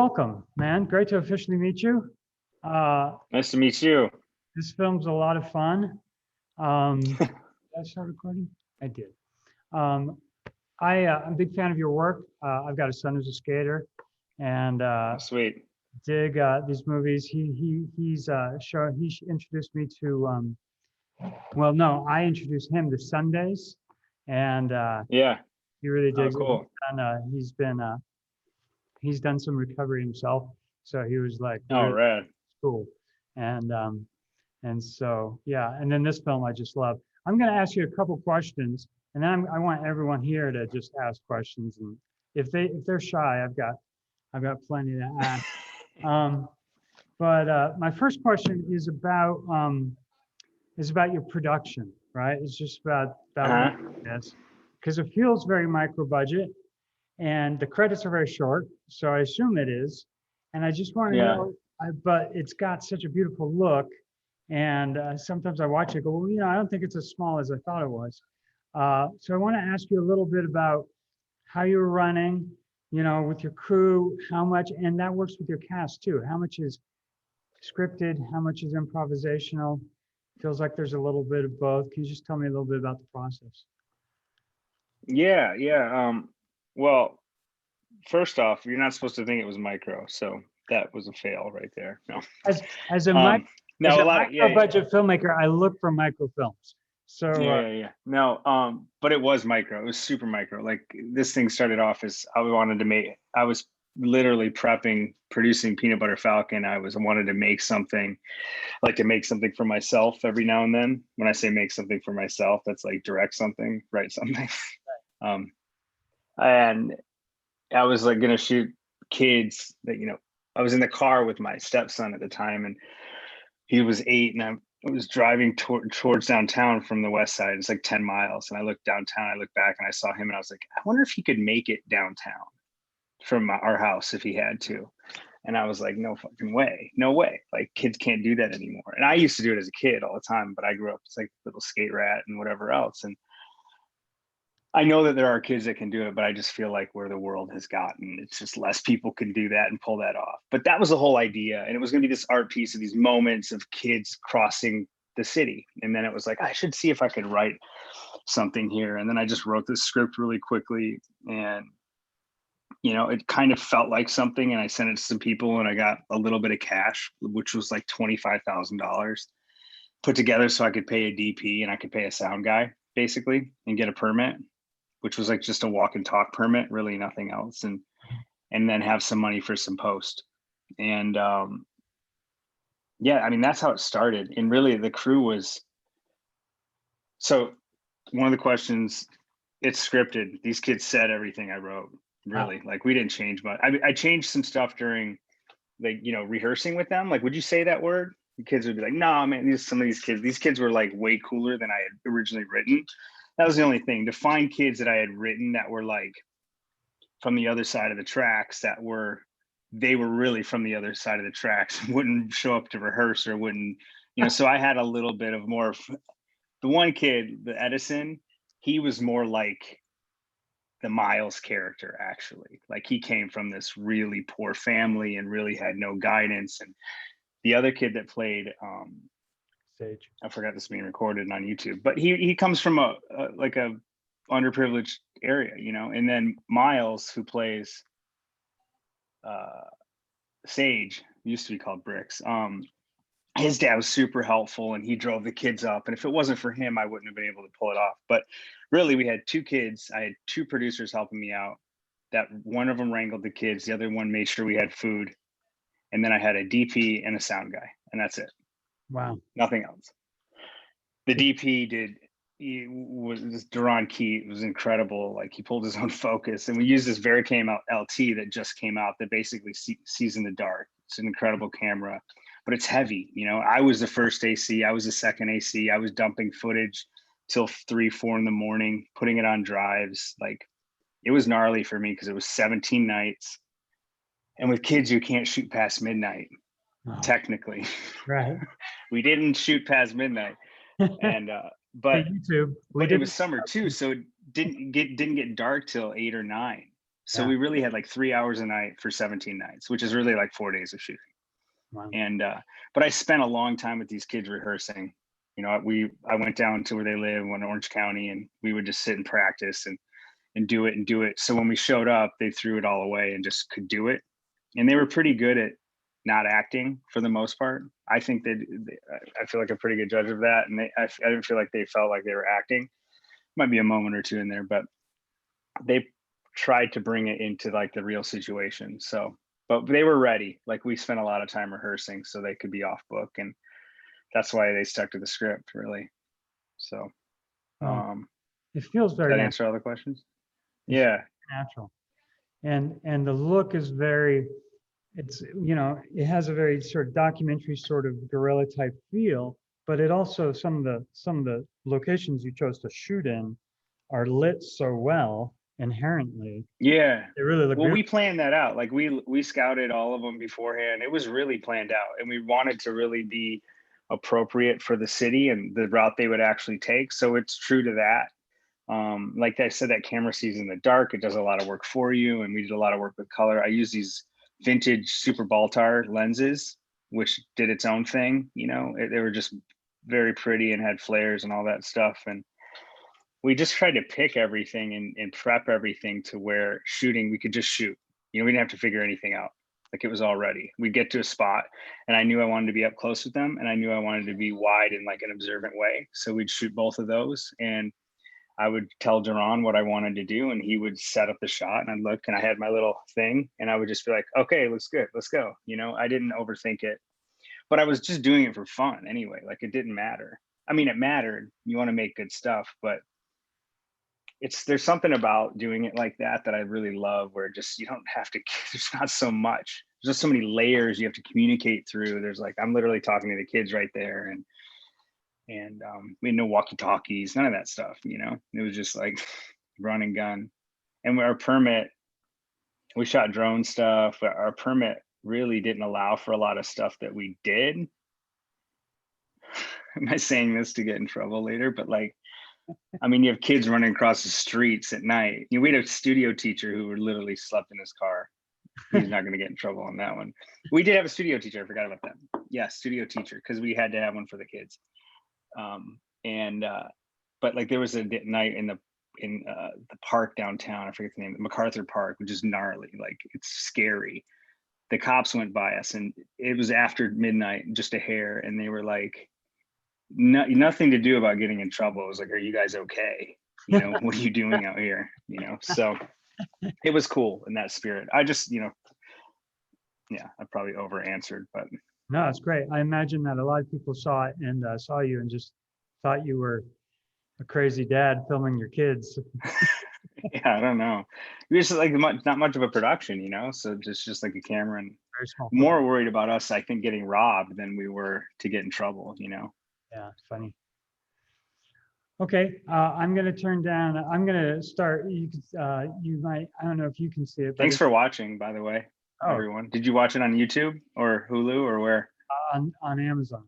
Welcome, man. Great to officially meet you. Nice to meet you. This film's a lot of fun. Did I start recording? I did. I'm a big fan of your work. I've got a son who's a skater, and Sweet. dig these movies. He introduced me to. Well, no, I introduced him to Sundays, and Yeah. he really Oh, digs it. cool. He's done some recovery himself, so he was like, Oh, really rad. cool. And so, yeah, and then this film I just love. I'm going to ask you a couple questions, and then I want everyone here to just ask questions. And if they're shy, I've got plenty to ask. But my first question is about your production, right? It's just about this, because it feels very micro budget, and the credits are very short, so I assume it is. And I just want to Yeah. know, but it's got such a beautiful look. And sometimes I watch it, go, well, I don't think it's as small as I thought it was. So I want to ask you a little bit about how you're running, with your crew, how much, and that works with your cast too. How much is scripted? How much is improvisational? Feels like there's a little bit of both. Can you just tell me a little bit about the process? Yeah. Well, first off, you're not supposed to think it was micro, so that was a fail right there. No. As a micro budget filmmaker, I look for microfilms. So Yeah. No, but it was micro. It was super micro. Like, this thing started off as I was literally producing Peanut Butter Falcon. I wanted to make something, like to make something for myself every now and then. When I say make something for myself, that's like direct something, write something. And I was like gonna shoot kids that, I was in the car with my stepson at the time, and he was 8, and I was driving towards downtown from the west side. It's like 10 miles. And I looked downtown, I looked back, and I saw him, and I was like, I wonder if he could make it downtown from our house if he had to. And I was like, no fucking way. No way. Like, kids can't do that anymore. And I used to do it as a kid all the time, but I grew up, it's like a little skate rat and whatever else. And I know that there are kids that can do it, but I just feel like where the world has gotten, it's just less people can do that and pull that off. But that was the whole idea. And it was going to be this art piece of these moments of kids crossing the city. And then it was like, I should see if I could write something here. And then I just wrote this script really quickly, and it kind of felt like something, and I sent it to some people, and I got a little bit of cash, which was like $25,000 put together so I could pay a DP and I could pay a sound guy basically and get a permit, which was like just a walk and talk permit, really nothing else. And then have some money for some post. And that's how it started. And really the crew was, so one of the questions, it's scripted. These kids said everything I wrote, really. Like, we didn't change much. I changed some stuff during, like, rehearsing with them. Like, would you say that word? The kids would be like, no, man, some of these kids were like way cooler than I had originally written. That was the only thing. To find kids that I had written that were like from the other side of the tracks, they were really from the other side of the tracks, wouldn't show up to rehearse or wouldn't, so I had a little bit of more of the one kid, the Edison, he was more like the Miles character, actually. Like, he came from this really poor family and really had no guidance. And the other kid that played, Sage, I forgot this being recorded on YouTube, but he comes from a underprivileged area, and then Miles, who plays Sage, used to be called Bricks. His dad was super helpful, and he drove the kids up. And if it wasn't for him, I wouldn't have been able to pull it off. But really, we had 2 kids. I had 2 producers helping me out. That one of them wrangled the kids. The other one made sure we had food. And then I had a DP and a sound guy, and that's it. Wow. Nothing else. The DP was Duran Key. It was incredible. Like, he pulled his own focus, and we used this Vericam LT that just came out that basically sees in the dark. It's an incredible camera, but it's heavy. I was the first AC. I was the second AC. I was dumping footage till 3, 4 in the morning, putting it on drives. Like, it was gnarly for me because it was 17 nights. And with kids, you can't shoot past midnight, technically. Right. We didn't shoot past midnight. And but YouTube. But it was summer too, so it didn't get dark till 8 or 9. So Yeah. we really had like 3 hours a night for 17 nights, which is really like 4 days of shooting. Wow. And but I spent a long time with these kids rehearsing. You know, I went down to where they live in Orange County, and we would just sit and practice and do it and do it. So when we showed up, they threw it all away and just could do it. And they were pretty good at not acting for the most part. I think I feel like a pretty good judge of that. And I didn't feel like they felt like they were acting. Might be a moment or two in there, but they tried to bring it into like the real situation. So, but they were ready. Like we spent a lot of time rehearsing so they could be off book, and that's why they stuck to the script really. So, It feels very did that natural. answer all the questions? It's Yeah. natural. And the look is very, it's, you know, it has a very sort of documentary sort of guerrilla type feel, but it also, some of the locations you chose to shoot in are lit so well inherently. Yeah. They really look Well, beautiful. we planned that out. Like we scouted all of them beforehand. It was really planned out, and we wanted to really be appropriate for the city and the route they would actually take. So it's true to that. Like I said, that camera sees in the dark. It does a lot of work for you, and we did a lot of work with color. I use these vintage Super Baltar lenses, which did its own thing. You know, they were just very pretty and had flares and all that stuff. And we just tried to pick everything and prep everything to where shooting, we could just shoot. You know, we didn't have to figure anything out. Like it was all ready. We'd get to a spot, and I knew I wanted to be up close with them, and I knew I wanted to be wide in like an observant way. So we'd shoot both of those, and I would tell Duran what I wanted to do, and he would set up the shot, and I'd look, and I had my little thing, and I would just be like, okay, looks good, let's go. You know, I didn't overthink it, but I was just doing it for fun anyway. Like it didn't matter. I mean, it mattered. You want to make good stuff, but there's something about doing it like that I really love, where just you don't have to, there's not so much, there's just so many layers you have to communicate through. There's like, I'm literally talking to the kids right there, and we had no walkie-talkies, none of that stuff. You know, it was just like run and gun. And our permit, we shot drone stuff, but our permit really didn't allow for a lot of stuff that we did. Am I saying this to get in trouble later? But like, I mean, you have kids running across the streets at night. You know, we had a studio teacher who literally slept in his car. He's not going to get in trouble on that one. We did have a studio teacher. I forgot about that. Yeah, studio teacher, because we had to have one for the kids. But like there was a night in the park downtown, I forget the name, MacArthur Park, which is gnarly. Like it's scary. The cops went by us, and it was after midnight, just a hair, and they were like, nothing to do about getting in trouble. It was like, are you guys okay? You know, what are you doing out here? You know, so it was cool in that spirit. I just, you know, yeah, I probably over answered, but No, it's great. I imagine that a lot of people saw it and saw you and just thought you were a crazy dad filming your kids. yeah, I don't know. We just like not much of a production, you know, so just like a camera, and Very small. more worried about us, I think, getting robbed than we were to get in trouble, you know. Yeah, funny. Okay, I'm going to turn down. I'm going to start. You might. I don't know if you can see it. But Thanks for watching, by the way, everyone. Did you watch it on YouTube or Hulu or where? On Amazon.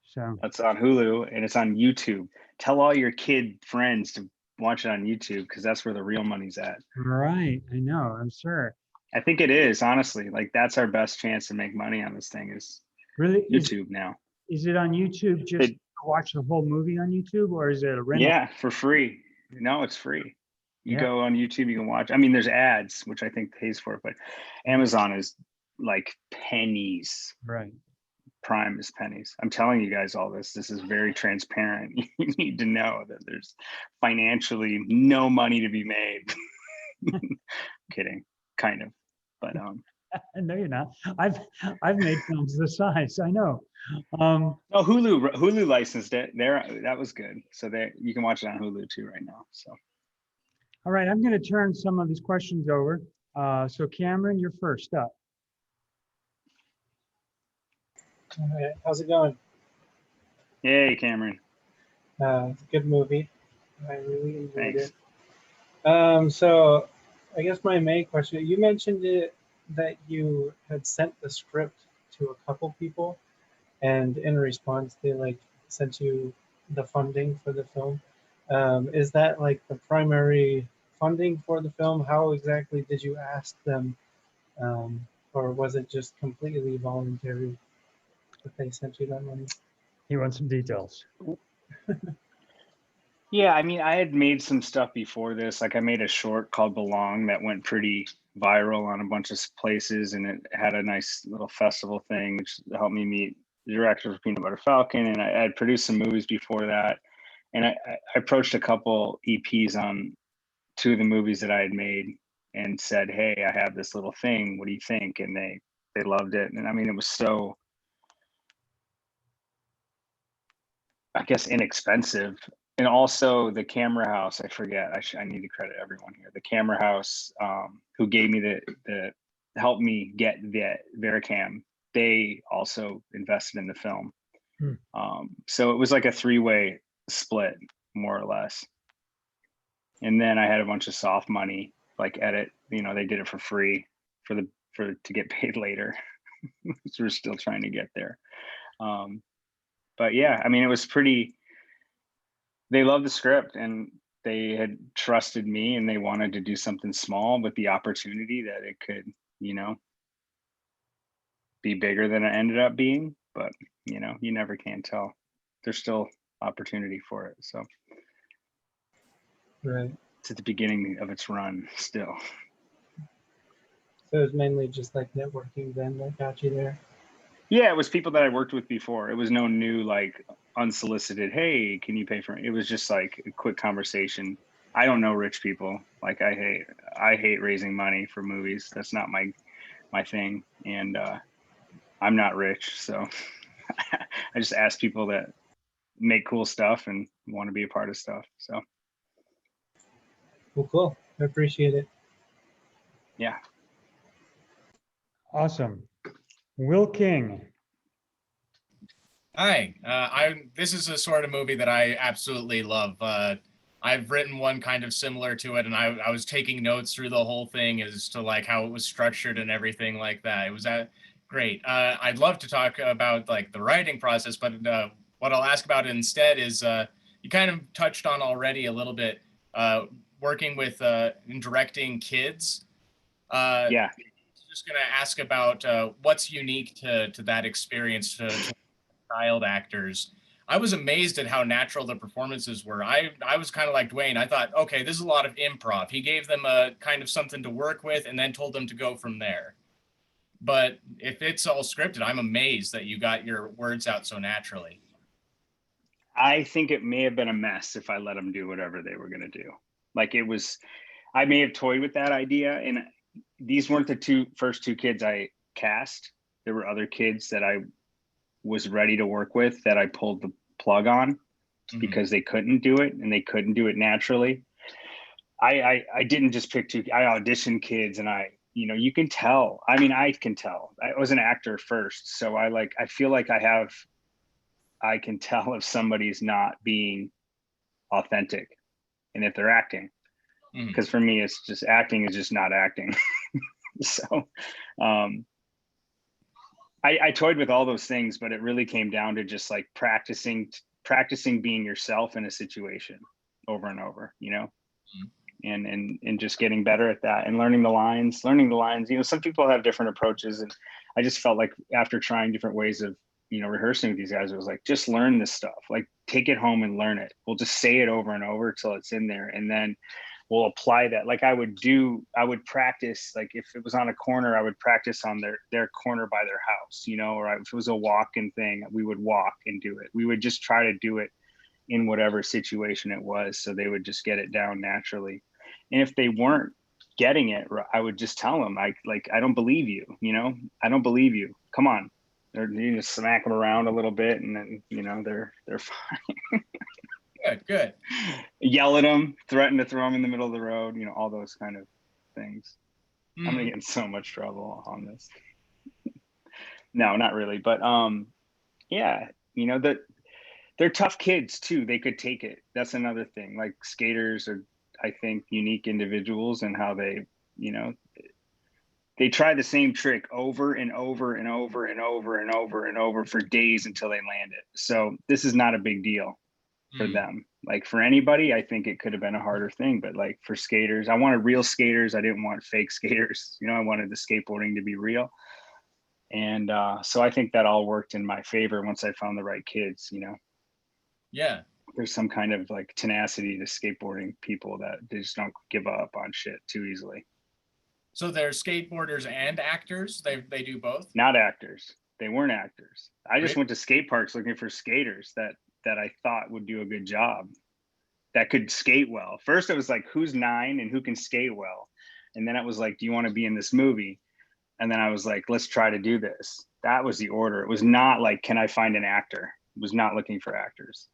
So that's on Hulu, and it's on YouTube. Tell all your kid friends to watch it on YouTube, because that's where the real money's at. Right, I know. I'm sure. I think it is, honestly. Like that's our best chance to make money on this thing is really YouTube now. Is it on YouTube just to watch the whole movie on YouTube, or is it a rental? Yeah, for free. No, it's free. You go on YouTube, you can watch. I mean, there's ads, which I think pays for it, but Amazon is like pennies. Right. Prime is pennies. I'm telling you guys all this. This is very transparent. You need to know that there's financially no money to be made. Kidding, kind of, but no, you're not. I've made films this size. I know. Oh, Hulu licensed it. That was good. So you can watch it on Hulu too right now. So. All right, I'm going to turn some of these questions over. So Cameron, you're first up. All right, how's it going? Hey, Cameron. Good movie. I really enjoyed Thanks. it. So I guess my main question, you mentioned it that you had sent the script to a couple people, and in response they like sent you the funding for the film. Is that like the primary funding for the film? How exactly did you ask them? Or was it just completely voluntary that they sent you that money? He wants some details. Yeah, I mean, I had made some stuff before this. Like I made a short called Belong that went pretty viral on a bunch of places, and it had a nice little festival thing, which helped me meet the director of Butter Falcon. And I had produced some movies before that. And I approached a couple EPs on two of the movies that I had made and said, "Hey, I have this little thing. What do you think?" And they loved it. And I mean, it was so, I guess, inexpensive. And also the camera house, I forget, I need to credit everyone here. The camera house, who gave me the helped me get the Vericam, they also invested in the film. So it was like a three-way split, more or less. And then I had a bunch of soft money, like edit, they did it for free to get paid later. So we're still trying to get there. But yeah, I mean, it was pretty, they loved the script and they had trusted me and they wanted to do something small with the opportunity that it could, be bigger than it ended up being. But, you never can tell. There's still opportunity for it. So Right. it's at the beginning of its run still. So it was mainly just like networking then that got you there. Yeah, it was people that I worked with before. It was no new, like, unsolicited, hey, can you pay for it? It was just like a quick conversation. I don't know rich people. Like I hate raising money for movies. That's not my thing. And I'm not rich. So I just ask people that make cool stuff and want to be a part of stuff. So Well, cool. I appreciate it. yeah. Awesome. Will King. Hi, this is a sort of movie that I absolutely love. I've written one kind of similar to it, and I was taking notes through the whole thing as to like how it was structured and everything like that. It was great. I'd love to talk about like the writing process, but what I'll ask about instead is you kind of touched on already a little bit working with and directing kids. Yeah. Just going to ask about what's unique to that experience to child actors. I was amazed at how natural the performances were. I was kind of like Duane. I thought, okay, this is a lot of improv. He gave them a kind of something to work with and then told them to go from there. But if it's all scripted, I'm amazed that you got your words out so naturally. I think it may have been a mess if I let them do whatever they were going to do. Like I may have toyed with that idea, and these weren't the first two kids I cast. There were other kids that I was ready to work with that I pulled the plug on because they couldn't do it and they couldn't do it naturally. I didn't just pick two. I auditioned kids and you can tell. I mean, I can tell. I was an actor first. So I feel like I can tell if somebody's not being authentic and if they're acting. Because for me, it's just acting is just not acting. So I toyed with all those things, but it really came down to just like practicing being yourself in a situation over and over, and just getting better at that and learning the lines. Some people have different approaches, and I just felt like after trying different ways of, rehearsing with these guys, it was like, just learn this stuff, like take it home and learn it. We'll just say it over and over till it's in there. And then we'll apply that. Like I would practice, like if it was on a corner, I would practice on their corner by their house, or if it was a walk-in thing, we would walk and do it. We would just try to do it in whatever situation it was. So they would just get it down naturally. And if they weren't getting it, I would just tell them, I don't believe you, I don't believe you. Come on. You just smack them around a little bit and then, they're fine. Good. Yell at them, threaten to throw them in the middle of the road, all those kind of things. I'm gonna get in so much trouble on this. No, not really, but yeah, that they're tough kids too. They could take it. That's another thing. Like skaters are, I think, unique individuals and how they, they try the same trick over and over and over and over and over and over for days until they land it. So this is not a big deal. for them. Like for anybody, I think it could have been a harder thing, but like for skaters, I wanted real skaters. I didn't want fake skaters. You know, I wanted the skateboarding to be real. And so I think that all worked in my favor once I found the right kids, you know. Yeah. There's some kind of like tenacity to skateboarding people that they just don't give up on shit too easily. So they're skateboarders and actors. They do both. Not actors. They weren't actors. I just Right. went to skate parks looking for skaters that I thought would do a good job, that could skate well. First, it was like, who's 9 and who can skate well? And then it was like, do you want to be in this movie? And then I was like, let's try to do this. That was the order. It was not like, can I find an actor? It was not looking for actors.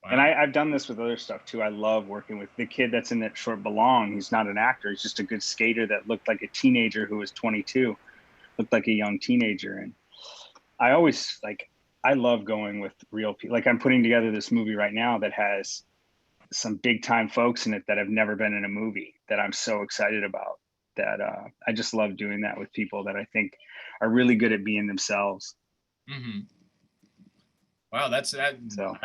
Wow. And I've done this with other stuff too. I love working with the kid that's in that short Belong. He's not an actor. He's just a good skater that looked like a teenager who was 22, looked like a young teenager. And I always like, I love going with real people. Like I'm putting together this movie right now that has some big time folks in it that have never been in a movie that I'm so excited about. That I just love doing that with people that I think are really good at being themselves. Mm-hmm. Wow, that's that. So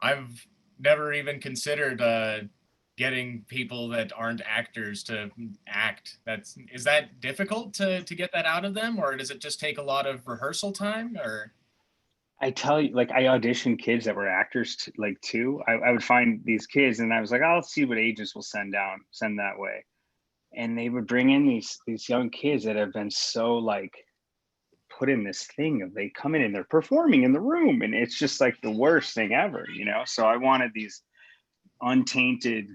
I've never even considered getting people that aren't actors to act. Is that difficult to get that out of them, or does it just take a lot of rehearsal time? Or I tell you, like I auditioned kids that were actors too. I would find these kids and I was like, I'll see what agents will send that way. And they would bring in these young kids that have been so like put in this thing of they come in and they're performing in the room and it's just like the worst thing ever, you know? So I wanted these untainted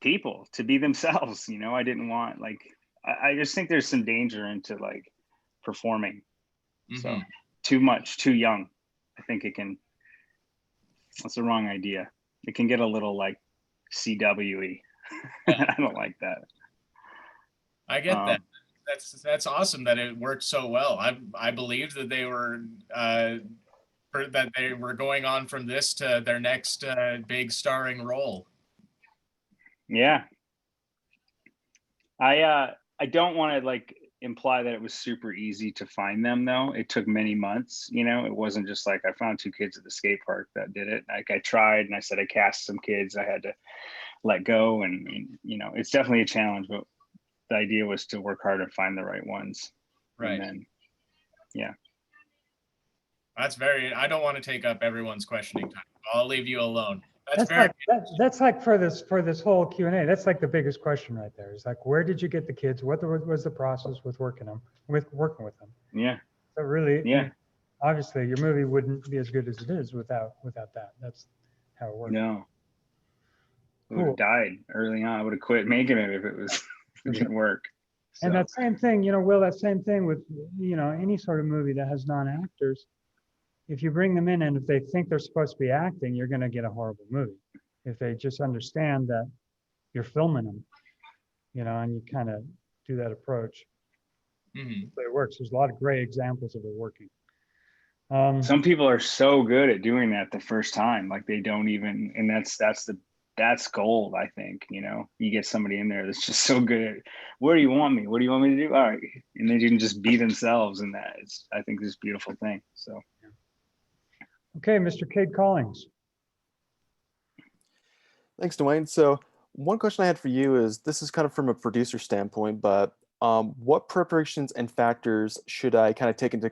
people to be themselves, you know? I didn't want like, I just think there's some danger into like performing. mm-hmm. So too much, too young. I think that's the wrong idea. It can get a little like CWE. I don't like that. I get that. That's awesome that it worked so well. I believe that they were that they were going on from this to their next big starring role. Yeah. I don't want to like imply that it was super easy to find them though. It took many months, you know. It wasn't just like I found 2 kids at the skate park that did it. Like I tried and I said I cast some kids. I had to let go and you know, it's definitely a challenge, but the idea was to work hard and find the right ones. Right. And then, yeah. I don't want to take up everyone's questioning time. I'll leave you alone. That's like for this whole Q&A. That's like the biggest question right there. It's like, where did you get the kids? What was the process with working with them? Yeah. So really, yeah. Obviously, your movie wouldn't be as good as it is without that. That's how it works. No. I would have died early on. I would have quit making it if it didn't work. So. And that same thing, you know, Will, that same thing with, you know, any sort of movie that has non-actors. If you bring them in and if they think they're supposed to be acting, you're going to get a horrible movie. If they just understand that you're filming them, you know, and you kind of do that approach. Mm-hmm. But it works. There's a lot of great examples of it working. Some people are so good at doing that the first time, like they don't even, and that's gold, I think. You know, you get somebody in there that's just so good at, where do you want me? What do you want me to do? All right. And then you can just be themselves, and that is, I think, this beautiful thing. So. Okay, Mr. Cade Collings. Thanks, Duane. So one question I had for you is, this is kind of from a producer standpoint, but what preparations and factors should I kind of take into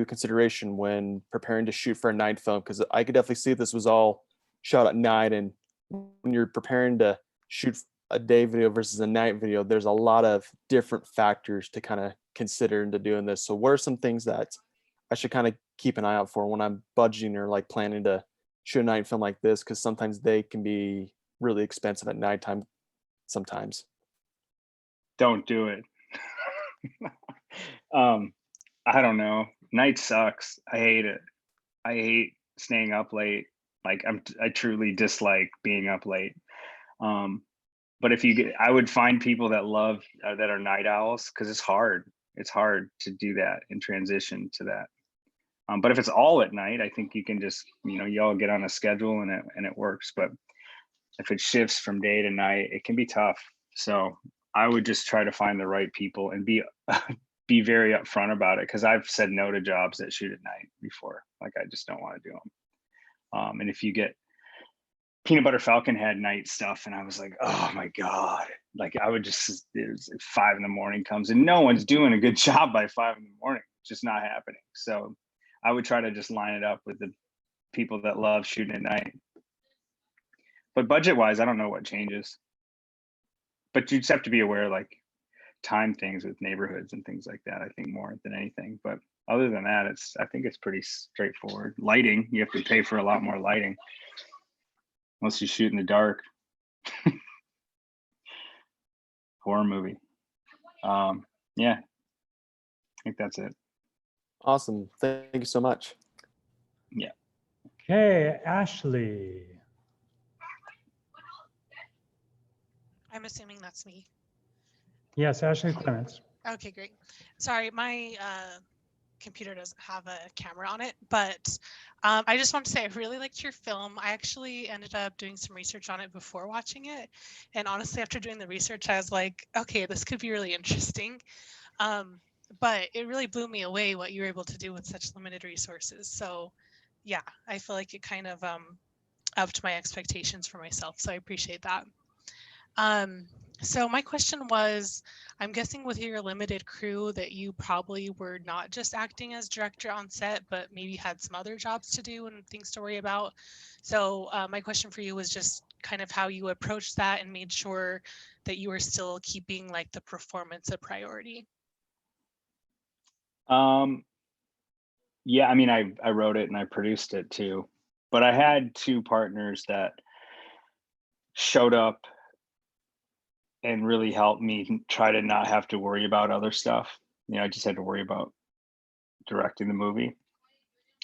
consideration when preparing to shoot for a night film? Because I could definitely see this was all shot at night, and when you're preparing to shoot a day video versus a night video, there's a lot of different factors to kind of consider into doing this. So what are some things that I should kind of keep an eye out for when I'm budgeting or like planning to shoot a night film like this? Because sometimes they can be really expensive at nighttime sometimes. Don't do it. I don't know. Night sucks. I hate it. I hate staying up late. Like I truly dislike being up late. But I would find people that love, that are night owls, because it's hard. It's hard to do that and transition to that. But if it's all at night, I think you can just, you know, you all get on a schedule and it works. But if it shifts from day to night, it can be tough. So I would just try to find the right people and be very upfront about it, because I've said no to jobs that shoot at night before. Like I just don't want to do them. And if you get Butter Falcon had night stuff, and I was like, oh my God. Like I would just, it was 5 a.m. comes and no one's doing a good job by 5 a.m. It's just not happening. So I would try to just line it up with the people that love shooting at night. But budget wise, I don't know what changes. But you just have to be aware, like time things with neighborhoods and things like that, I think more than anything. But other than that, I think it's pretty straightforward. Lighting, you have to pay for a lot more lighting. Unless you shoot in the dark. Horror movie. Yeah, I think that's it. Awesome. Thank you so much. Yeah. Okay, Ashley. I'm assuming that's me. Yes, Ashley Clements. Okay, great. Sorry, my computer doesn't have a camera on it, but I just want to say I really liked your film. I actually ended up doing some research on it before watching it. And honestly, after doing the research, I was like, okay, this could be really interesting. But it really blew me away what you were able to do with such limited resources. So yeah, I feel like it kind of upped my expectations for myself. So I appreciate that. So my question was, I'm guessing with your limited crew that you probably were not just acting as director on set, but maybe had some other jobs to do and things to worry about. So my question for you was just kind of how you approached that and made sure that you were still keeping like the performance a priority. Yeah, I mean, I wrote it and I produced it too, but I had 2 partners that showed up and really helped me try to not have to worry about other stuff. I just had to worry about directing the movie.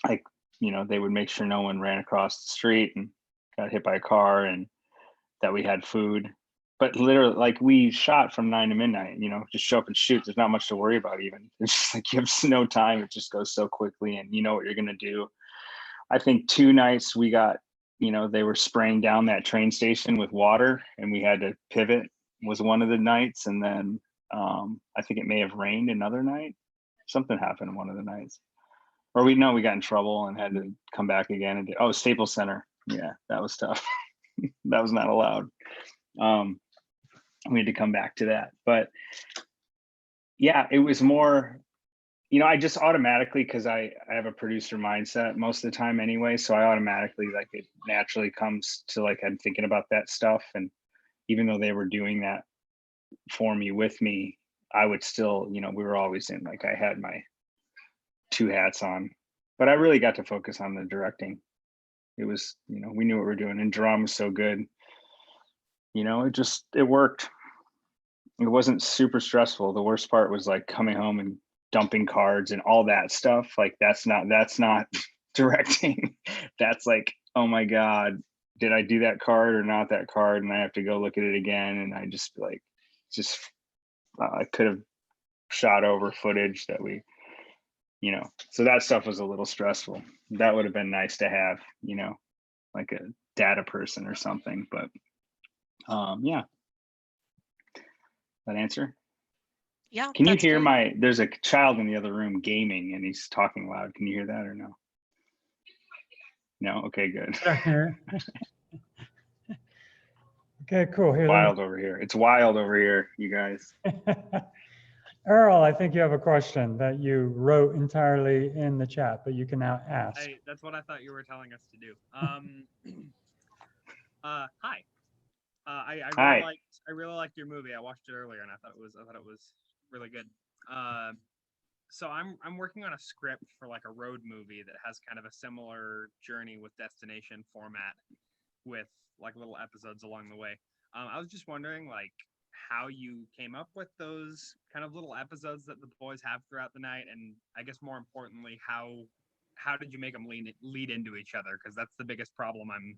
Like, they would make sure no one ran across the street and got hit by a car and that we had food. But literally, like we shot from 9 to midnight, just show up and shoot. There's not much to worry about even. It's just like you have no time. It just goes so quickly and you know what you're going to do. I think 2 nights we got, they were spraying down that train station with water and we had to pivot was one of the nights. And then I think it may have rained another night. Something happened one of the nights. Or we got in trouble and had to come back again. And Staples Center. Yeah, that was tough. That was not allowed. We had to come back to that. But yeah, it was more, I just automatically, because I have a producer mindset most of the time anyway. So I automatically, like, it naturally comes to like, I'm thinking about that stuff. And even though they were doing that for me with me, I would still, we were always in, like, I had my 2 hats on, but I really got to focus on the directing. It was, we knew what we were doing and drum was so good. It worked. It wasn't super stressful. The worst part was like coming home and dumping cards and all that stuff. Like that's not directing. That's like, oh my God, did I do that card or not that card? And I have to go look at it again. And I just like, I could have shot over footage that we, so that stuff was a little stressful. That would have been nice to have, like a data person or something, but yeah. That answer? Yeah. Can you hear there's a child in the other room gaming and he's talking loud. Can you hear that or no? No? Okay, good. Okay, cool. Here, Wild over here. It's wild over here, you guys. Earl, I think you have a question that you wrote entirely in the chat, but you can now ask. That's what I thought you were telling us to do. Hi. I really liked your movie. I watched it earlier and I thought it was really good. So I'm working on a script for like a road movie that has kind of a similar journey with destination format with like little episodes along the way. I was just wondering like how you came up with those kind of little episodes that the boys have throughout the night, and I guess more importantly, how did you make them lead into each other? Because that's the biggest problem I'm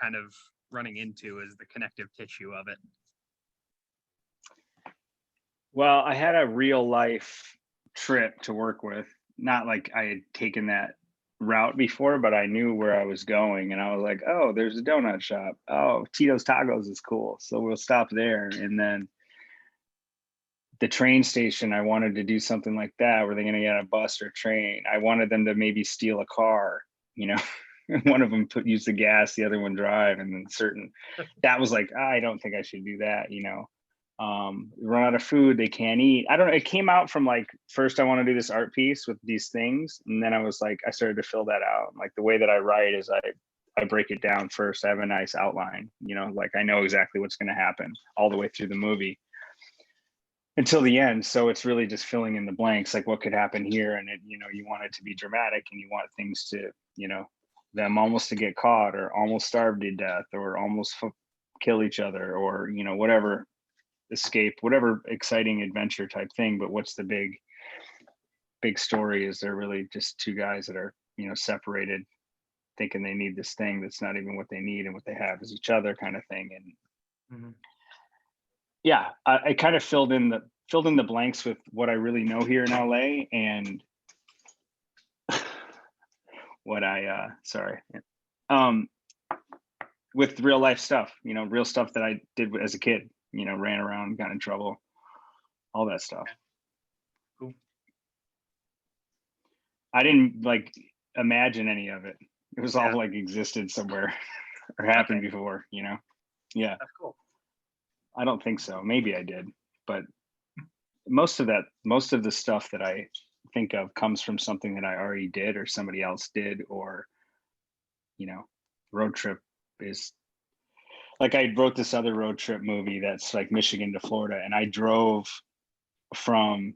kind of running into, is the connective tissue of it. Well, I had a real life trip to work with. Not like I had taken that route before, but I knew where I was going and I was like, oh, there's a donut shop. Oh, Tito's Tacos is cool. So we'll stop there. And then the train station, I wanted to do something like that. Were they going to get a bus or train? I wanted them to maybe steal a car, one of them use the gas, the other one drive, and then that was like, I don't think I should do that, you know. Run out of food, they can't eat. I don't know, it came out from like, first I want to do this art piece with these things, and then I was like, I started to fill that out. Like the way that I write is I break it down first. I have a nice outline, you know, like I know exactly what's going to happen all the way through the movie until the end. So it's really just filling in the blanks, like what could happen here. And it, you know, you want it to be dramatic, and you want things to, you know, them almost to get caught, or almost starve to death, or almost kill each other, or, you know, whatever, escape, whatever exciting adventure type thing. But what's the big story? Is they're really just two guys that are, you know, separated, thinking they need this thing that's not even what they need, and what they have is each other, kind of thing. And yeah, I kind of filled in the blanks with what I really know here in LA, and what I with real life stuff, you know, real stuff that I did as a kid, you know, ran around, got in trouble, all that stuff. Cool. I didn't like imagine any of it. It was all like existed somewhere or happened before, you know? Yeah. That's cool. I don't think so. Maybe I did, but most of the stuff that I think of comes from something that I already did, or somebody else did, or, you know, road trip is like, I wrote this other road trip movie that's like Michigan to Florida, and I drove from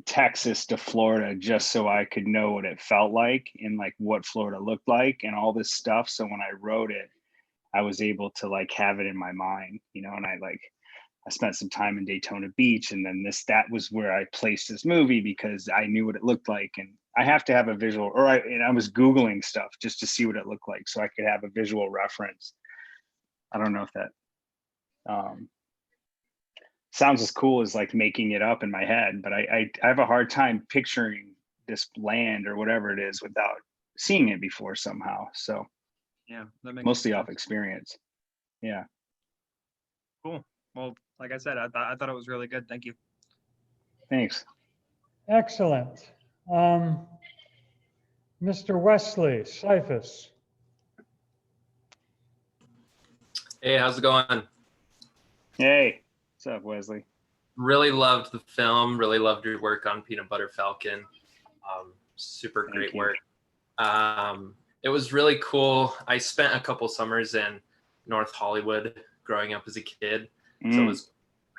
Texas to Florida just so I could know what it felt like, and like what Florida looked like, and all this stuff. So when I wrote it, I was able to like have it in my mind, you know. And I spent some time in Daytona Beach, and then that was where I placed this movie, because I knew what it looked like. And I have to have a visual, and I was Googling stuff just to see what it looked like, so I could have a visual reference. I don't know if that sounds as cool as like making it up in my head, but I have a hard time picturing this land or whatever it is without seeing it before somehow. So Yeah, that makes mostly sense. off experience. Yeah. Cool. Well, like I said, I thought it was really good. Thank you. Thanks. Excellent. Mr. Wesley Cyphus. Hey, how's it going? Hey, what's up, Wesley? Really loved the film. Really loved your work on Butter Falcon. Super Thank great you. work. It was really cool. I spent a couple summers in North Hollywood growing up as a kid. So it was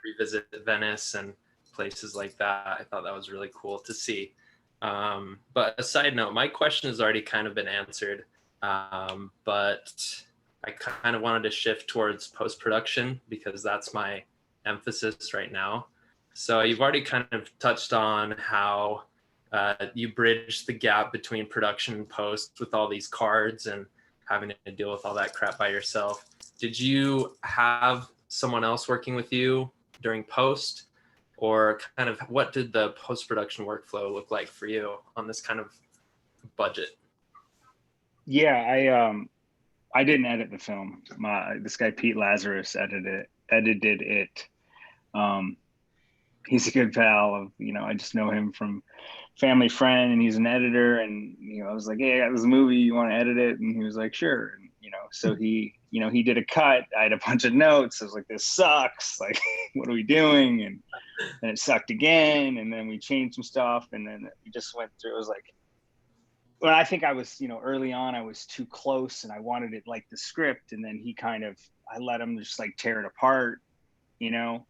revisit Venice and places like that. I thought that was really cool to see. But a side note, my question has already kind of been answered. But I kind of wanted to shift towards post-production, because that's my emphasis right now. So you've already kind of touched on how you bridge the gap between production and post with all these cards and having to deal with all that crap by yourself. Did you have someone else working with you during post, or kind of what did the post-production workflow look like for you on this kind of budget? Yeah, I didn't edit the film. This guy Pete Lazarus edited it. He's a good pal of, you know, I just know him from family friend, and he's an editor. And, you know, I was like, hey, I got this movie, you want to edit it? And he was like, sure. And, you know, so he did a cut. I had a bunch of notes. I was like, this sucks. Like, what are we doing? And then it sucked again. And then we changed some stuff. And then we just went through. It was like, well, I think I was, you know, early on, I was too close, and I wanted it like the script. And then I let him just like tear it apart, you know,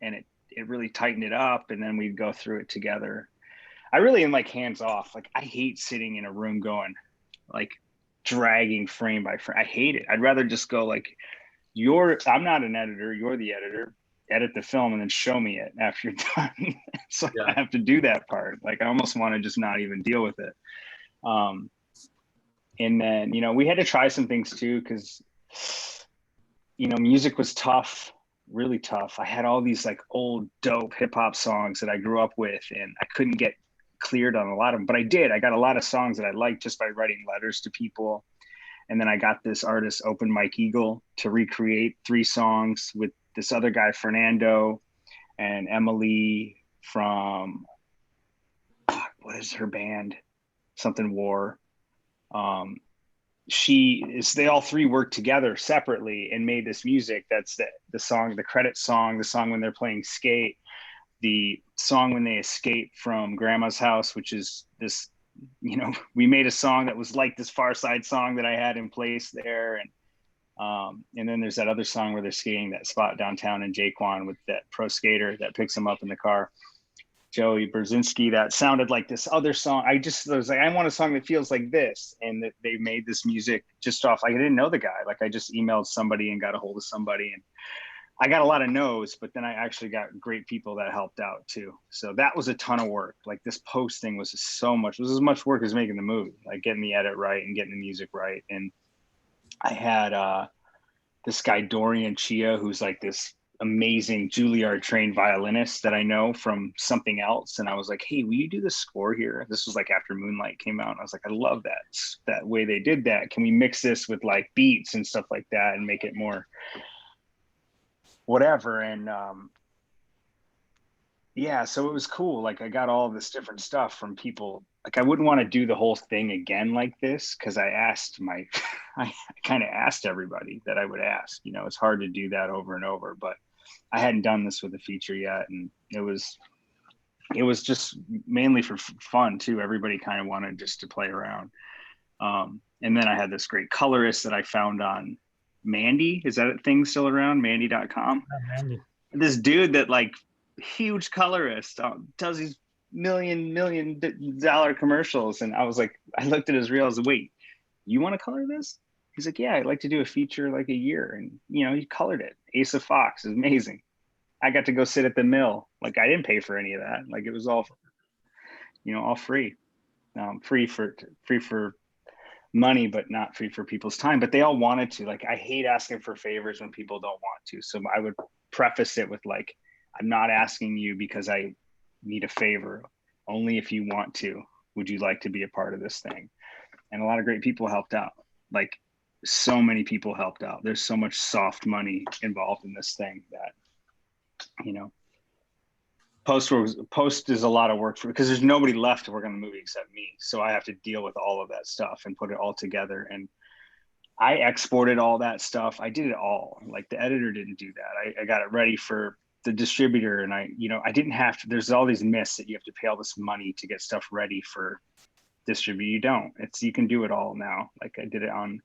and it really tightened it up. And then we'd go through it together. I really am like hands off. Like, I hate sitting in a room going like dragging frame by frame. I hate it. I'd rather just go like, I'm not an editor, you're the editor, edit the film and then show me it after you're done. So I have to do that part. Like, I almost want to just not even deal with it. And then, you know, we had to try some things too, because, you know, music was tough, really tough. I had all these like old dope hip hop songs that I grew up with, and I couldn't get cleared on a lot of them, but I did. I got a lot of songs that I liked just by writing letters to people. And then I got this artist, Open Mike Eagle, to recreate 3 songs with this other guy, Fernando, and Emily from, what is her band? Something War. they all three worked together separately and made this music. That's the song, the credit song, the song when they're playing skate, the song when they escape from grandma's house, which is this, we made a song that was like this Far Side song that I had in place there. And then there's that other song where they're skating that spot downtown in Jaquan with that pro skater that picks them up in the car, Joey Brzezinski. That sounded like this other song. I was like, I want a song that feels like this. And that they made this music just off. Like, I didn't know the guy. Like, I just emailed somebody and got a hold of somebody, and I got a lot of no's, but then I actually got great people that helped out too. So that was a ton of work. Like, this posting was as much work as making the movie, like getting the edit right and getting the music right. And I had this guy, Dorian Chia, who's like this amazing Juilliard trained violinist that I know from something else. And I was like, hey, will you do the score here? This was like after Moonlight came out. And I was like, I love that way they did that. Can we mix this with like beats and stuff like that and make it more whatever? And yeah, so it was cool. Like, I got all this different stuff from people. Like, I wouldn't want to do the whole thing again like this, because I kind of asked everybody that I would ask. It's hard to do that over and over, but I hadn't done this with a feature yet, and it was just mainly for fun too. Everybody kind of wanted just to play around. And then I had this great colorist that I found on Mandy. Is that thing still around? Mandy.com. Mandy. This dude that, like, huge colorist, does these million dollar commercials. And I was like, I looked at his reel. I was like, wait, you want to color this? He's like, yeah, I'd like to do a feature like a year. And he colored it. Ace of Fox is amazing. I got to go sit at the mill. Like, I didn't pay for any of that. Like, it was all all free. Free for money, but not free for people's time. But they all wanted to. Like, I hate asking for favors when people don't want to. So I would preface it with, like, I'm not asking you because I need a favor. Only if you want to. Would you like to be a part of this thing? And a lot of great people helped out. Like, so many people helped out. There's so much soft money involved in this thing that, post is a lot of work because there's nobody left to work on the movie except me. So I have to deal with all of that stuff and put it all together. And I exported all that stuff. I did it all. Like, the editor didn't do that. I got it ready for the distributor, and I didn't have to. There's all these myths that you have to pay all this money to get stuff ready for distribute. You don't. You can do it all now. Like, I did it on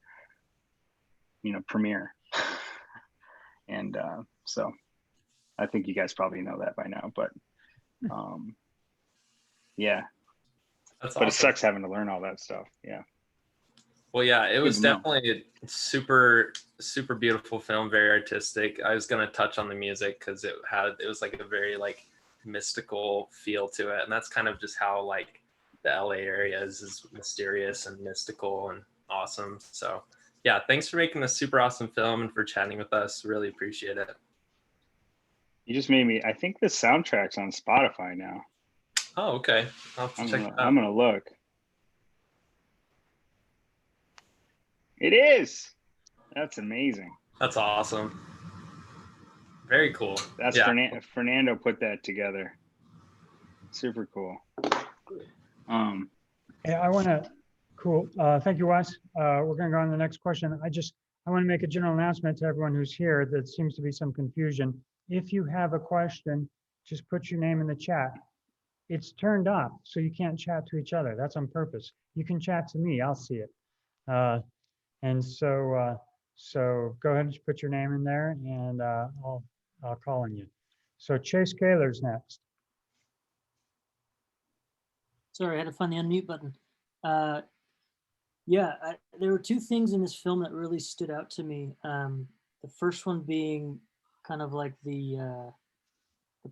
Premiere. And so I think you guys probably know that by now, but yeah. That's but awesome. It sucks having to learn all that stuff. Yeah. Well, yeah, it was definitely a super beautiful film, very artistic. I was gonna touch on the music because it was like a very like mystical feel to it, and that's kind of just how like the LA area is mysterious and mystical and awesome. So yeah, thanks for making this super awesome film and for chatting with us. Really appreciate it. You just made me. I think the soundtrack's on Spotify now. Oh, okay. I'll have to check it out. I'm gonna look. It is. That's amazing. That's awesome. Very cool. That's Fernando put that together. Super cool. Yeah, I want to. Cool. Thank you, Wes. We're going to go on to the next question. I want to make a general announcement to everyone who's here. There seems to be some confusion. If you have a question, just put your name in the chat. It's turned off, so you can't chat to each other. That's on purpose. You can chat to me. I'll see it. And so go ahead and just put your name in there, and I'll call on you. So Chase Kaler's next. Sorry, I had to find the unmute button. There were two things in this film that really stood out to me. The first one being kind of like the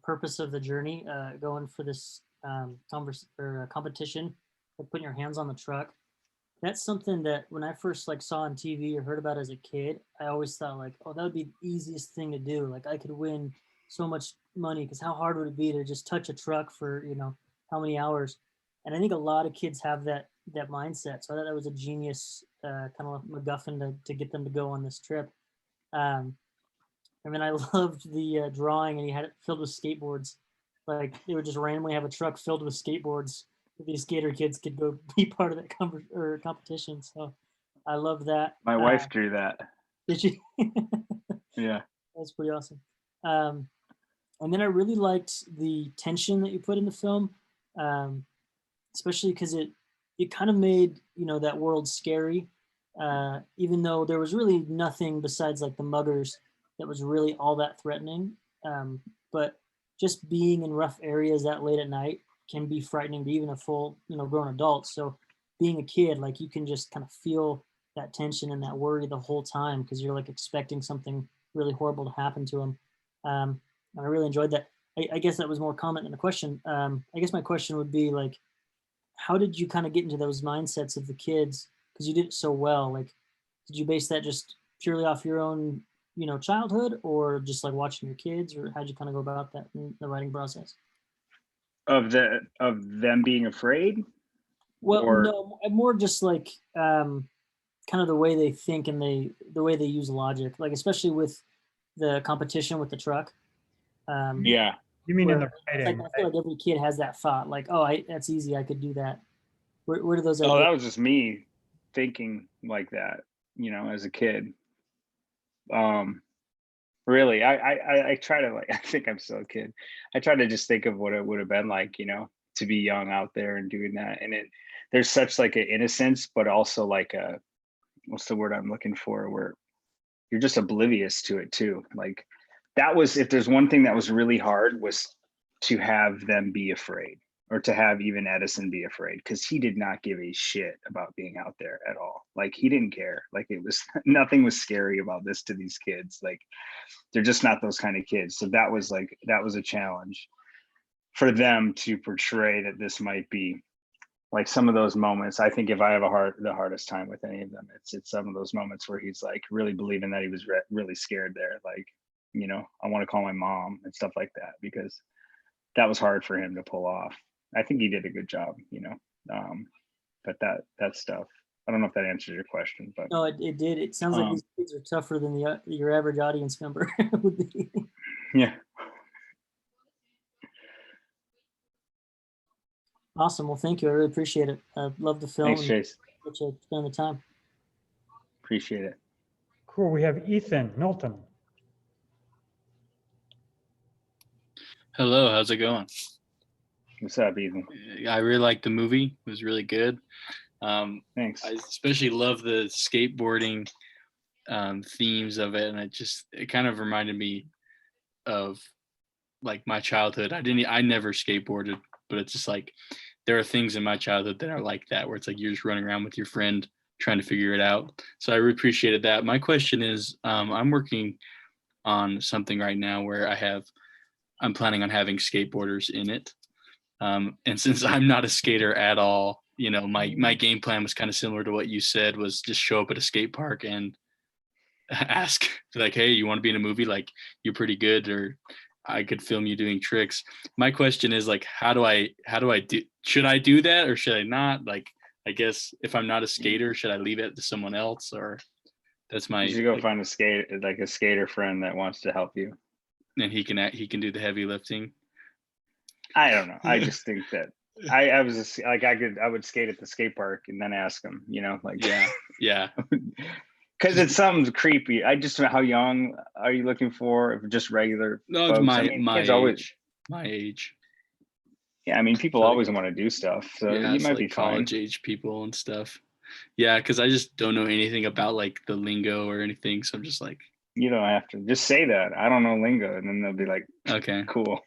purpose of the journey, going for this competition, like putting your hands on the truck. That's something that when I first saw on TV or heard about as a kid, I always thought like, oh, that would be the easiest thing to do. Like, I could win so much money, because how hard would it be to just touch a truck for how many hours? And I think a lot of kids have that mindset. So I thought that was a genius kind of MacGuffin to get them to go on this trip. And then I loved the drawing, and he had it filled with skateboards. Like, they would just randomly have a truck filled with skateboards these skater kids could go be part of that competition. So I love that. My wife drew that. Did you? Yeah. That's pretty awesome. And then I really liked the tension that you put in the film, especially because it kind of made, you know, that world scary, even though there was really nothing besides like the muggers that was really all that threatening. But just being in rough areas that late at night can be frightening to even a full, you know, grown adult. So being a kid, like you can just kind of feel that tension and that worry the whole time because you're like expecting something really horrible to happen to them. I really enjoyed that. I guess that was more comment than a question. I guess my question would be like, how did you kind of get into those mindsets of the kids? Because you did it so well. Like, did you base that just purely off your own, you know, childhood, or just like watching your kids, or how'd you kind of go about that in the writing process? Of them being afraid? Well, Or- no, more just like kind of the way they think and the way they use logic, like especially with the competition with the truck. Yeah. You mean in Where the it's writing? like, I feel like every kid has that thought, like, oh, that's easy, I could do that. Where do those? Oh, ideas- that was just me thinking like that, you know, as a kid. Really, I try to, like, I think I'm still a kid. I try to just think of what it would have been like, you know, to be young out there and doing that. And there's such like an innocence, but also like what's the word I'm looking for, where you're just oblivious to it too. Like that was, if there's one thing that was really hard, was to have them be afraid, or to have even Edison be afraid, because he did not give a shit about being out there at all. Like he didn't care. Like it was nothing was scary about this to these kids. Like they're just not those kind of kids. So that was a challenge for them to portray that this might be like some of those moments. I think if I have the hardest time with any of them, it's some of those moments where he's like really believing that he was really scared there. Like, you know, I want to call my mom and stuff like that, because that was hard for him to pull off. I think he did a good job, you know, but that stuff, I don't know if that answers your question, but No, it did. It sounds like these kids are tougher than your average audience member would be. yeah. Awesome. Well, thank you. I really appreciate it. I love the film. Thanks, and Chase. appreciate you spending the time. Appreciate it. Cool. We have Ethan Milton. Hello, how's it going? What's up, Ethan? I really liked the movie. It was really good. Thanks. I especially love the skateboarding themes of it, and it kind of reminded me of like my childhood. I never skateboarded, but it's just like there are things in my childhood that are like that, where it's like you're just running around with your friend trying to figure it out. So I really appreciated that. My question is, I'm working on something right now where I'm planning on having skateboarders in it. And since I'm not a skater at all, you know, my game plan was kind of similar to what you said, was just show up at a skate park and ask like, hey, you want to be in a movie? Like, you're pretty good, or I could film you doing tricks. My question is like, should I do that or should I not? Like, I guess if I'm not a skater, should I leave it to someone else? Or that's my, You should go find a skater friend that wants to help you. And he can do the heavy lifting. I don't know. I just think that I was just, like, I would skate at the skate park and then ask him, you know, like, yeah. Because it's something creepy. I just, how young are you looking for? If just regular? No, folks? my I mean, age. always, my age. Yeah, I mean, people always want to do stuff, so Yeah, you might like be fine. college age people and stuff. Yeah, because I just don't know anything about like the lingo or anything, so I'm just like, You don't have to just say that. I don't know lingo, and then they'll be like, okay, cool.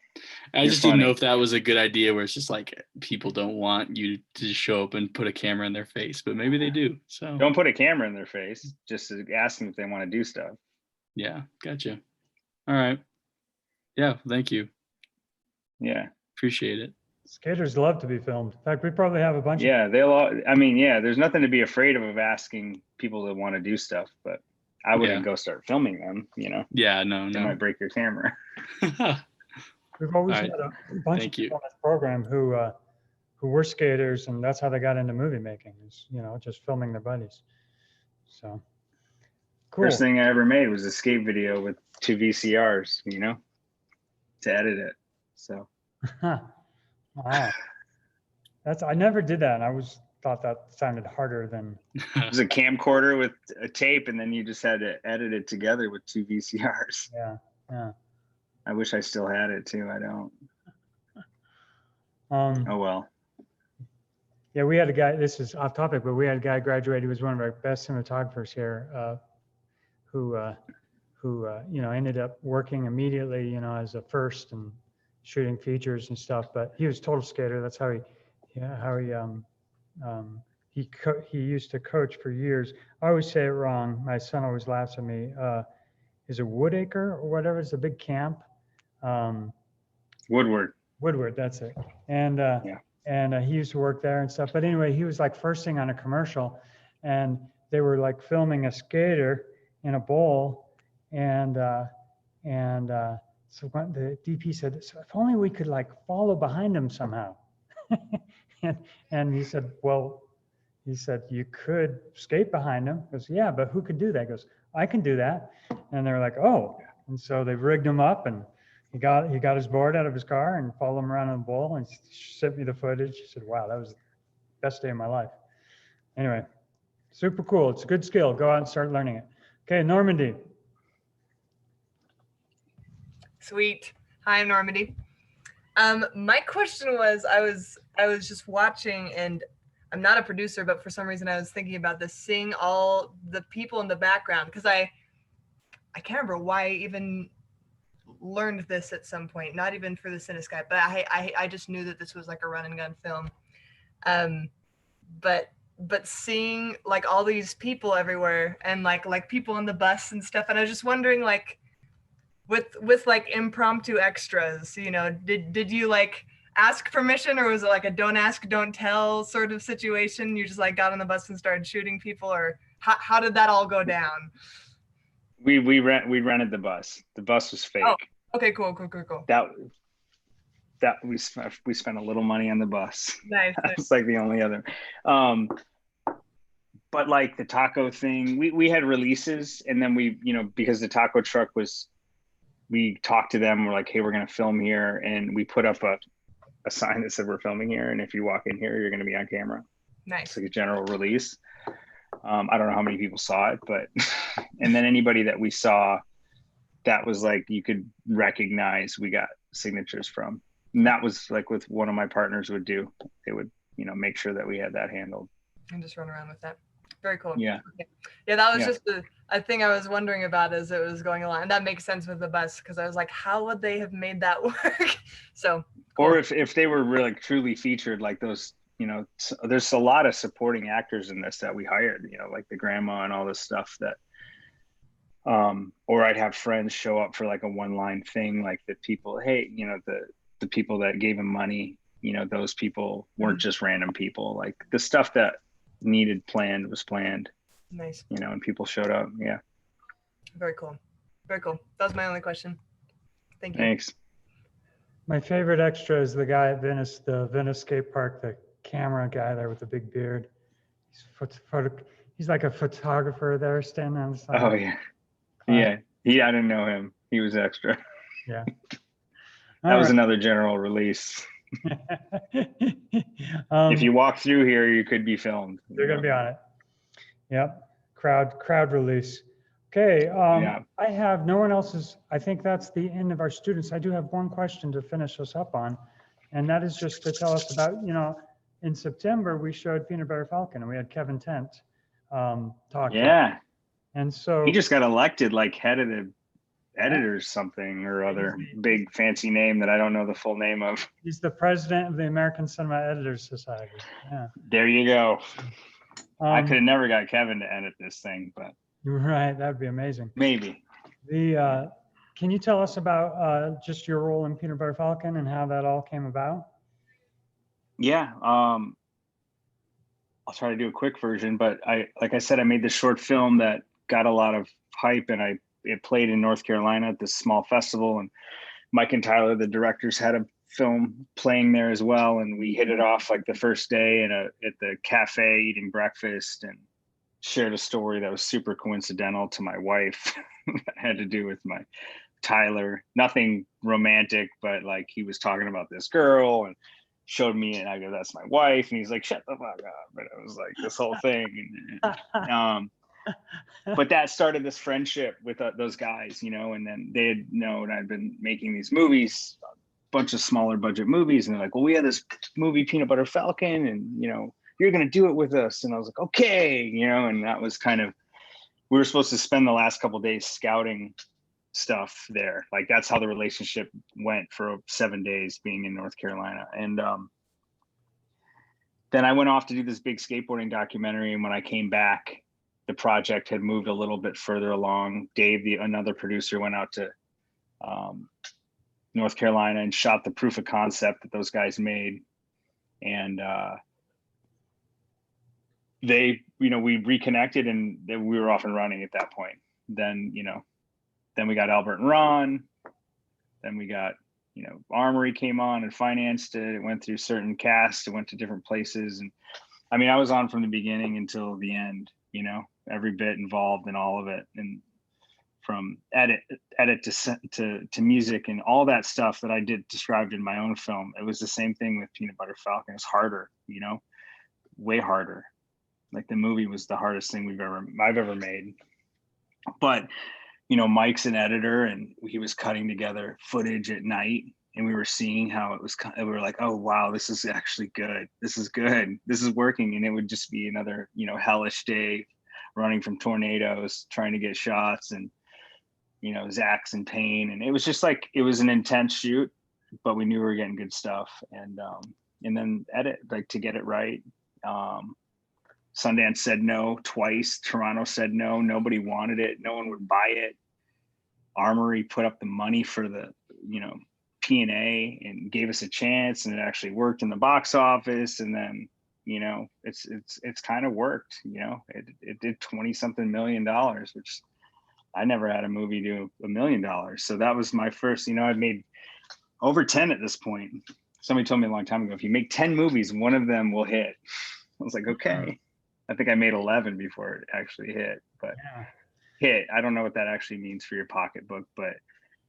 I You're just didn't know funny. if that was a good idea, where it's just like people don't want you to just show up and put a camera in their face, but maybe they do. So Don't put a camera in their face. Just to ask them if they want to do stuff. yeah, gotcha. All right. Yeah, thank you. Yeah. Appreciate it. Skaters love to be filmed. In fact, we probably have a bunch of. Yeah, they'll all, I mean, yeah, there's nothing to be afraid of asking people that want to do stuff, but I wouldn't go start filming them, you know. Yeah, no. They might break your camera. We've always All had right. a bunch Thank of you. people on this program who were skaters, and that's how they got into movie making, is, you know, just filming their buddies. So cool. First thing I ever made was a skate video with 2 VCRs, you know, to edit it. So Wow. I never did that. And I was thought that sounded harder than. It was a camcorder with a tape, and then you just had to edit it together with 2 VCRs. Yeah. Yeah. I wish I still had it too. I don't. Oh well. Yeah, we had a guy. This is off topic, but we had a guy graduate. He was one of our best cinematographers here, who ended up working immediately, as a first and shooting features and stuff. But he was a total skater. That's how he used to coach for years. I always say it wrong. My son always laughs at me. Is it Woodacre or whatever? It's a big camp. Woodward. Woodward, that's it. And he used to work there and stuff. But anyway, he was like first thing on a commercial, and they were like filming a skater in a bowl, and so when the DP said, "So if only we could like follow behind him somehow," and he said, "Well," he said, "you could skate behind him." He goes, "Yeah, but who could do that?" He goes, "I can do that." And they're like, "Oh," and so they rigged him up, and he got his board out of his car and followed him around in the bowl and sent me the footage. He said, "Wow, that was the best day of my life." Anyway, super cool. It's a good skill. Go out and start learning it. Okay, Normandy. Sweet. Hi, I'm Normandy. My question was, I was just watching, and I'm not a producer, but for some reason I was thinking about this, seeing all the people in the background, because I can't remember why I even learned this at some point, not even for the CineSkype, but I just knew that this was like a run and gun film. But seeing like all these people everywhere, and like people on the bus and stuff, and I was just wondering, like, with like impromptu extras, did you like ask permission, or was it like a don't ask, don't tell sort of situation? You just like got on the bus and started shooting people, or how did that all go down? We rented the bus. The bus was fake. Oh, okay, cool. That we spent a little money on the bus. Nice. That's like the only other. But like the taco thing, we had releases, and then we, because the taco truck we talked to them. We're like, hey, we're gonna film here, and we put up a sign that said we're filming here, and if you walk in here, you're gonna be on camera. Nice. It's like a general release. I don't know how many people saw it, but and then anybody that we saw, that was like you could recognize, we got signatures from. And that was like with one of my partners would do. They would, make sure that we had that handled. And just run around with that. Very cool. Yeah. Okay. Yeah, that was just a thing I was wondering about as it was going along. And that makes sense with the bus, because I was like, how would they have made that work? So. Cool. Or if they were really truly featured, like those, there's a lot of supporting actors in this that we hired, like the grandma and all this stuff that, or I'd have friends show up for like a one-line thing, like the people, hey, the people that gave him money, those people weren't just random people. Like the stuff that needed planned was planned. Nice. And people showed up. Yeah. Very cool. Very cool. That was my only question. Thank you. Thanks. My favorite extra is the guy at the Venice skate park, the camera guy there with the big beard. He's like a photographer there standing on the side. Oh yeah. Yeah. I didn't know him. He was extra. Yeah. That was another general release. If you walk through here, you could be filmed. They're going to be on it. Yep. Crowd release. Okay. I have no one else's. I think that's the end of our students. I do have one question to finish us up on, and that is just to tell us about, in September, we showed Peterb Falcon, and we had Kevin Tent talking. Yeah. And so he just got elected like head of the editors something or other, big fancy name that I don't know the full name of. He's the president of the American Cinema Editors Society. Yeah. There you go. I could have never got Kevin to edit this thing, but right, that'd be amazing. Maybe. Can you tell us about just your role in Peterb Falcon and how that all came about? Yeah. I'll try to do a quick version, but like I said, I made this short film that got a lot of hype, and it played in North Carolina at this small festival, and Mike and Tyler, the directors, had a film playing there as well, and we hit it off like the first day at the cafe eating breakfast, and shared a story that was super coincidental to my wife. That had to do with my Tyler, nothing romantic, but like he was talking about this girl, and showed me, and I go, "That's my wife," and he's like, "Shut the fuck up." But it was like this whole thing. But that started this friendship with those guys, you know, and then they had known I'd been making these movies, a bunch of smaller budget movies, and they're like, "Well, we have this movie, Peanut Butter Falcon, and you know, you're gonna do it with us." And I was like, "Okay," you know, and that was kind of, we were supposed to spend the last couple of days scouting stuff there. Like that's how the relationship went for 7 days being in North Carolina. And then I went off to do this big skateboarding documentary, and when I came back, the project had moved a little bit further along. Dave, another producer, went out to North Carolina and shot the proof of concept that those guys made. And they, you know, we reconnected, and we were off and running at that point. Then, you know, then we got Albert and Ron. Then we got, you know, Armory came on and financed it. It went through certain casts. It went to different places. And I mean, I was on from the beginning until the end, you know, every bit involved in all of it. And from edit to music and all that stuff that I did described in my own film. It was the same thing with Peanut Butter Falcon. It's harder, you know, way harder. Like the movie was the hardest thing I've ever made. But, you know, Mike's an editor, and he was cutting together footage at night, and we were seeing how it was, we were like, oh, wow, this is actually good. This is good. This is working. And it would just be another, you know, hellish day running from tornadoes, trying to get shots, and, you know, Zach's in pain. And it was just like, it was an intense shoot, but we knew we were getting good stuff. And then edit, like, to get it right. Sundance said no twice. Toronto said no. Nobody wanted it. No one would buy it. Armory put up the money for the, you know, P&A and gave us a chance, and it actually worked in the box office. And then, you know, it's kind of worked, you know, it did 20 something million dollars, which I never had a movie do $1 million. So that was my first, you know, I've made over 10 at this point. Somebody told me a long time ago, if you make 10 movies, one of them will hit. I was like, okay. I think I made 11 before it actually hit, but Yeah. hit, I don't know what that actually means for your pocketbook, but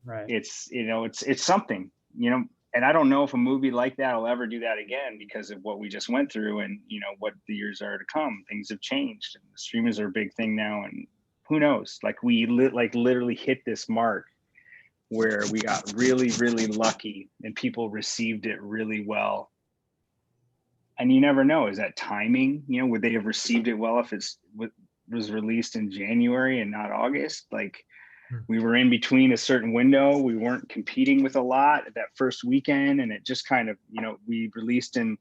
Right. it's, you know, it's something, you know, and I don't know if a movie like that will ever do that again because of what we just went through, and, you know, what the years are to come. Things have changed, and the streamers are a big thing now, and who knows, like we literally hit this mark where we got really, really lucky and people received it really well. And you never know, is that timing? You know, would they have received it well if was released in January and not August? Like, we were in between a certain window. We weren't competing with a lot at that first weekend. And it just kind of, you know, we released in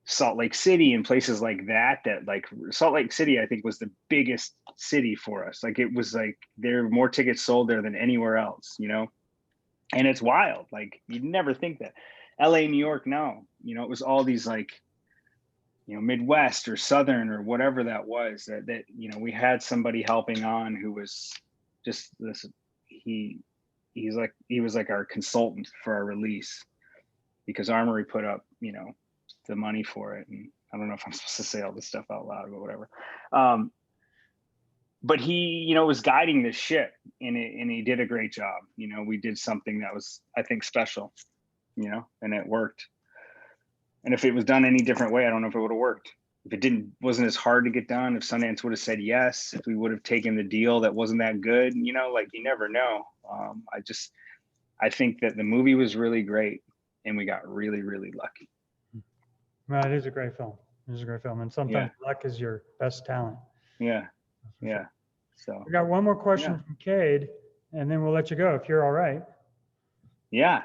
Salt Lake City and places like that, like Salt Lake City, I think, was the biggest city for us. Like, it was like there were more tickets sold there than anywhere else, you know? And it's wild. Like, you'd never think that. LA, New York, no, you know, it was all these, like, you know, Midwest or Southern or whatever that was, that, you know, we had somebody helping on who was just this, he was like our consultant for our release, because Armory put up, you know, the money for it. And I don't know if I'm supposed to say all this stuff out loud or whatever. But he, you know, was guiding this ship, and he did a great job. You know, we did something that was, I think, special, you know, and it worked. And if it was done any different way, I don't know if it would have worked. If it wasn't as hard to get done, if Sundance would have said yes, if we would have taken the deal that wasn't that good, you know, like, you never know. I think that the movie was really great, and we got really, really lucky. Well, it is a great film. It is a great film. And sometimes luck is your best talent. Yeah. Yeah. So we got one more question from Cade, and then we'll let you go if you're all right. Yeah.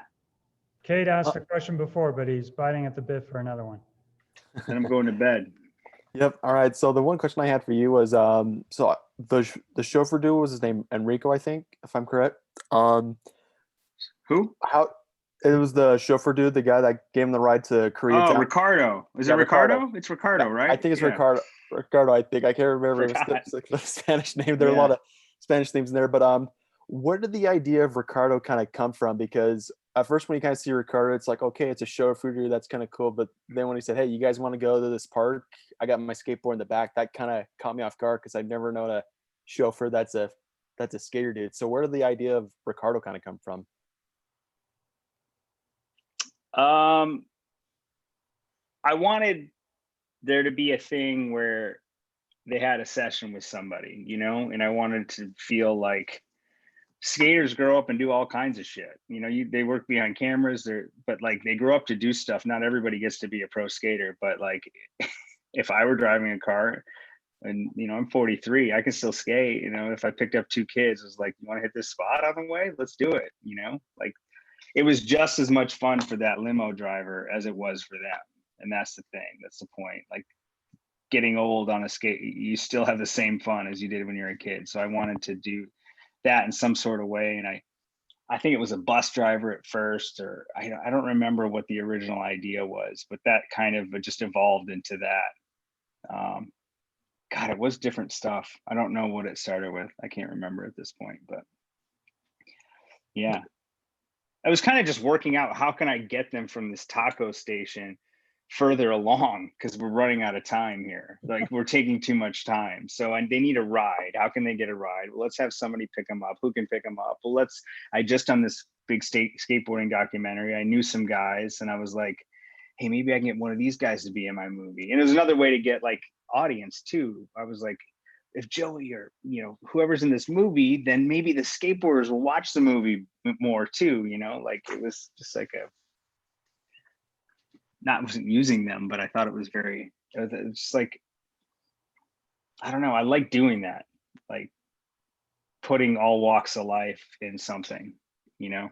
Cade asked a question before, but he's biting at the bit for another one. And I'm going to bed. Yep. All right. So the one question I had for you was, so the chauffeur dude was his name Enrico, I think, if I'm correct. Who? It was the chauffeur dude, the guy that gave him the ride to Koreatown. Oh, Ricardo. Is it Ricardo? It's Ricardo, right? I think it's Ricardo. Ricardo, I think. I can't remember the Spanish name. There are a lot of Spanish names in there. But where did the idea of Ricardo kind of come from? Because at first when you kind of see Ricardo, it's like, okay, it's a chauffeur dude. That's kind of cool. But then when he said, hey, you guys want to go to this park? I got my skateboard in the back. That kind of caught me off guard because I've never known a chauffeur that's a skater dude. So where did the idea of Ricardo kind of come from? I wanted there to be a thing where they had a session with somebody, you know, and I wanted to feel like skaters grow up and do all kinds of shit. You know, they work behind cameras, but like they grow up to do stuff. Not everybody gets to be a pro skater, but like if I were driving a car and, you know, I'm 43, I can still skate. You know, if I picked up 2 kids, it was like, you want to hit this spot on the way? Let's do it. You know, like it was just as much fun for that limo driver as it was for them. And that's the thing. That's the point. Like getting old on a skate, you still have the same fun as you did when you were a kid. So I wanted to do that in some sort of way. And I think it was a bus driver at first, or I don't remember what the original idea was, but that kind of just evolved into that. God, it was different stuff. I don't know what it started with. I can't remember at this point, but yeah. I was kind of just working out, how can I get them from this taco station further along, because we're running out of time here. Like we're taking too much time. So they need a ride. How can they get a ride? Well, let's have somebody pick them up. Who can pick them up? Well, I just done this big skateboarding documentary. I knew some guys and I was like, hey, maybe I can get one of these guys to be in my movie. And it was another way to get like audience too. I was like, if Joey or, you know, whoever's in this movie, then maybe the skateboarders will watch the movie more too, you know, like it was just like wasn't using them, but I thought it was just like, I don't know. I like doing that, like putting all walks of life in something, you know,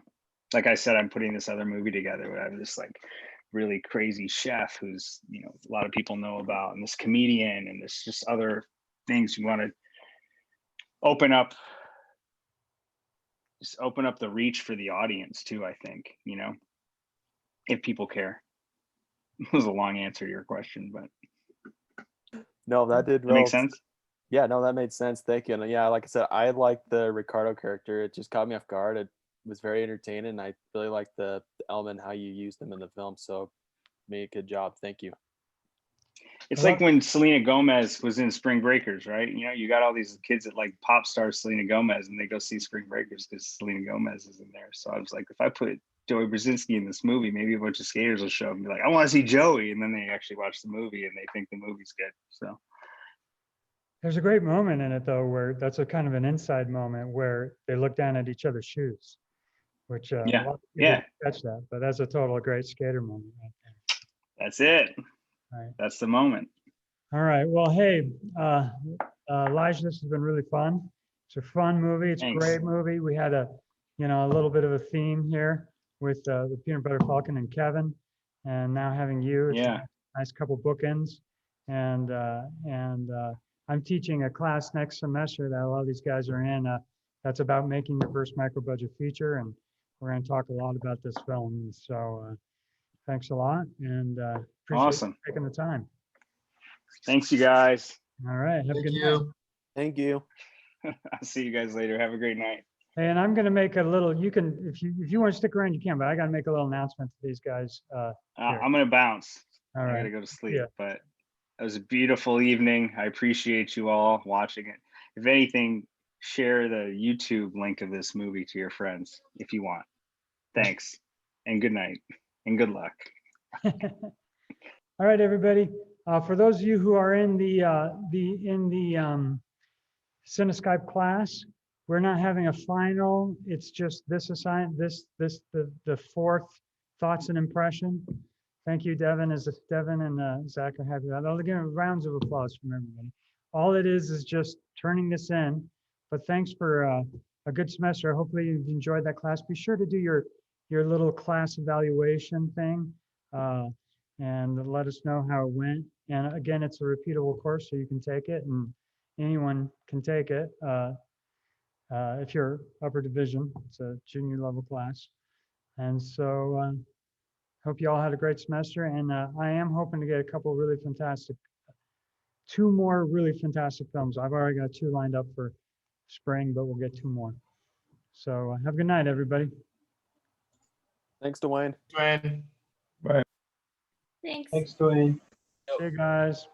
like I said, I'm putting this other movie together where I have this like really crazy chef who's, you know, a lot of people know about, and this comedian, and there's just other things you want to open up the reach for the audience too, I think, you know, if people care. It was a long answer to your question, but No, that did make sense. Yeah, no, that made sense. Thank you. And yeah, like I said, I liked the Ricardo character. It just caught me off guard. It was very entertaining. I really liked the element how you used them in the film. So made a good job. Thank you. It's like when Selena Gomez was in Spring Breakers, right? You know, you got all these kids that like pop star Selena Gomez and they go see Spring Breakers because Selena Gomez is in there. So I was like, if I put Joey Brzezinski in this movie, maybe a bunch of skaters will show up and be like, I want to see Joey. And then they actually watch the movie and they think the movie's good. So There's a great moment in it though, where that's a kind of an inside moment where they look down at each other's shoes, which a lot of people don't catch that, but that's a total great skater moment right there. That's it. Right. That's the moment. All right. Well, hey, Lige, this has been really fun. It's a fun movie. It's Thanks. a great movie. We had a little bit of a theme here with the Peterb Falcon and Kevin, and now having you. It's a nice couple bookends. And I'm teaching a class next semester that a lot of these guys are in. That's about making your first micro budget feature, and we're going to talk a lot about this film. So thanks a lot, and appreciate you taking the time. Thanks, you guys. All right. Have a good night. Thank you. I'll see you guys later. Have a great night. Hey, and I'm going to make a little. You can, if you want to stick around, you can. But I got to make a little announcement to these guys. I'm going to bounce. All right. I got to go to sleep. But it was a beautiful evening. I appreciate you all watching it. If anything, share the YouTube link of this movie to your friends if you want. Thanks, and good night, and good luck. All right, everybody. For those of you who are in the CineSkype class, we're not having a final. It's just this the fourth thoughts and impression. Thank you, Devin. Devin and Zach are happy. I'll give rounds of applause from everybody. All it is just turning this in. But thanks for a good semester. Hopefully you've enjoyed that class. Be sure to do your little class evaluation thing and let us know how it went. And again, it's a repeatable course, so you can take it and anyone can take it. If you're upper division, it's a junior level class. And so hope you all had a great semester. And I am hoping to get a couple really fantastic, 2 more really fantastic films. I've already got 2 lined up for spring, but we'll get 2 more. So have a good night, everybody. Thanks, Duane. Duane. Thanks. Thanks, Duane. Hey, guys.